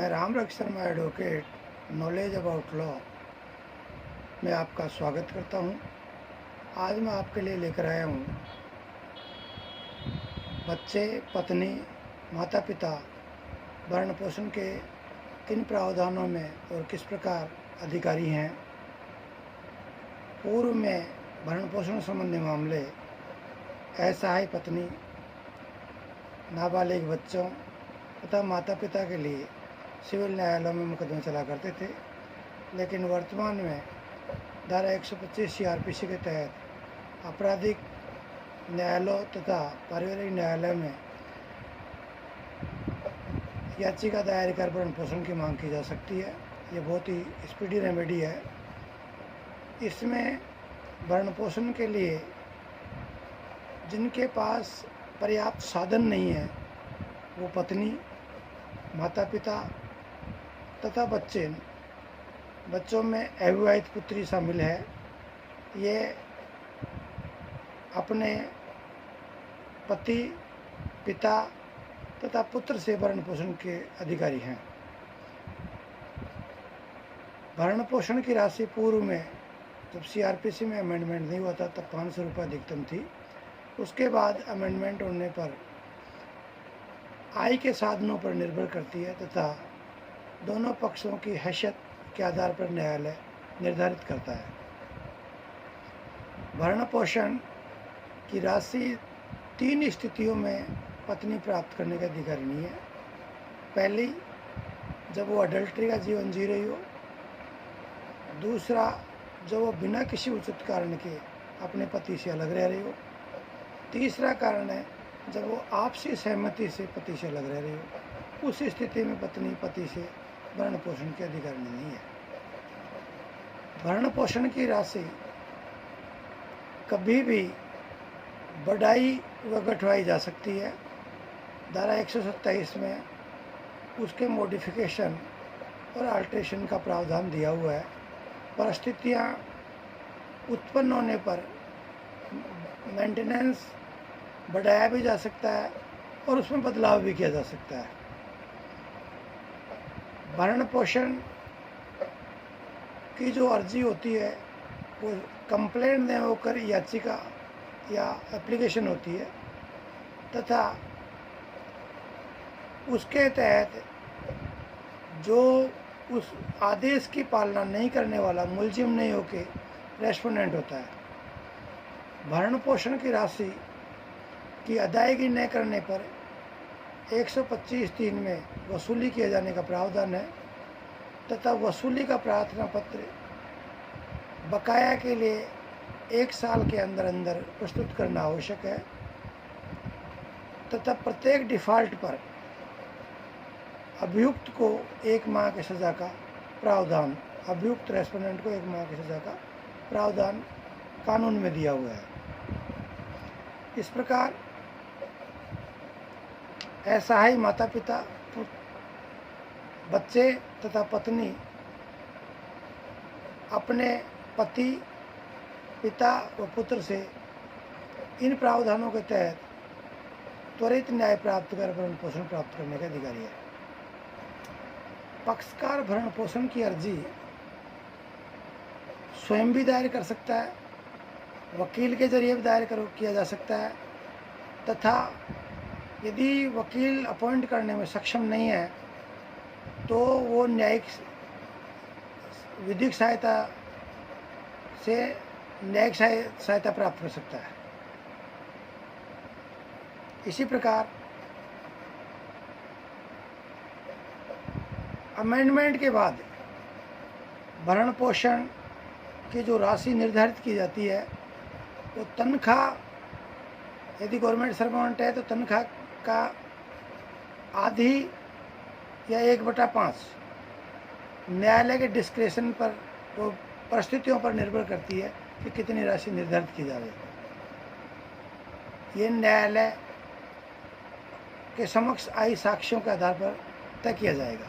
मैं राम रख Sharma advocate knowledge about law में आपका स्वागत करता हूं। आज मैं आपके लिए लेकर आया हूं बच्चे, पत्नी, माता पिता भरण पोषण के किन प्रावधानों में और किस प्रकार अधिकारी हैं। पूर्व में भरण पोषण संबंधी मामले असहाय पत्नी, नाबालिग बच्चों तथा माता पिता के लिए सिविल न्यायालयों में मुकदमे चला करते थे, लेकिन वर्तमान में धारा 125 CRPC के तहत आपराधिक न्यायालयों तथा पारिवारिक न्यायालय में याचिका दायर कर भरण पोषण की मांग की जा सकती है। ये बहुत ही स्पीडी रेमेडी है। इसमें भरण पोषण के लिए जिनके पास पर्याप्त साधन नहीं है वो पत्नी, माता पिता तथा बच्चों में अविवाहित पुत्री शामिल है। ये अपने पति, पिता तथा पुत्र से भरण पोषण के अधिकारी हैं। भरण पोषण की राशि पूर्व में जब CRPC में अमेंडमेंट नहीं हुआ था तब 500 रुपये अधिकतम थी। उसके बाद अमेंडमेंट होने पर आय के साधनों पर निर्भर करती है तथा दोनों पक्षों की हैसियत के आधार पर न्यायालय निर्धारित करता है। भरण पोषण की राशि 3 स्थितियों में पत्नी प्राप्त करने का अधिकारी नहीं है। पहली, जब वो अडल्ट्री का जीवन जी रही हो। दूसरा, जब वो बिना किसी उचित कारण के अपने पति से अलग रह रही हो। तीसरा कारण है जब वो आपसी सहमति से पति से अलग रह रही हो। उस स्थिति में पत्नी पति से भरण पोषण के अधिकारी नहीं है। भरण पोषण की राशि कभी भी बढ़ाई व घटवाई जा सकती है। धारा 127 में उसके मॉडिफिकेशन और अल्ट्रेशन का प्रावधान दिया हुआ है। परिस्थितियाँ उत्पन्न होने पर मेंटेनेंस बढ़ाया भी जा सकता है और उसमें बदलाव भी किया जा सकता है। भरण पोषण की जो अर्जी होती है वो कंप्लेंट न होकर याचिका या एप्लीकेशन होती है तथा उसके तहत जो उस आदेश की पालना नहीं करने वाला मुलजिम नहीं होकर रेस्पोंडेंट होता है। भरण पोषण की राशि की अदायगी न करने पर 125(3) में वसूली किए जाने का प्रावधान है तथा वसूली का प्रार्थना पत्र बकाया के लिए 1 साल के अंदर अंदर प्रस्तुत करना आवश्यक है तथा प्रत्येक डिफ़ॉल्ट पर अभियुक्त को 1 माह की सज़ा का प्रावधान, अभियुक्त रेस्पोंडेंट को 1 माह की सज़ा का प्रावधान कानून में दिया हुआ है। इस प्रकार असहाय माता पिता, बच्चे तथा पत्नी अपने पति, पिता व पुत्र से इन प्रावधानों के तहत त्वरित न्याय प्राप्त कर भरण पोषण प्राप्त करने का अधिकारी है। पक्षकार भरण पोषण की अर्जी स्वयं भी दायर कर सकता है, वकील के जरिए भी दायर किया जा सकता है तथा यदि वकील अपॉइंट करने में सक्षम नहीं है तो वो न्यायिक विधिक सहायता से न्यायिक सहायता प्राप्त कर सकता है। इसी प्रकार अमेंडमेंट के बाद भरण पोषण की जो राशि निर्धारित की जाती है वो तनख्वाह, यदि गवर्नमेंट सर्वेंट है तो तनख्वाह का आधी या 1/5 न्यायालय के डिस्क्रेशन पर, वो परिस्थितियों पर निर्भर करती है कि कितनी राशि निर्धारित की जाए। ये न्यायालय के समक्ष आई साक्ष्यों के आधार पर तय किया जाएगा।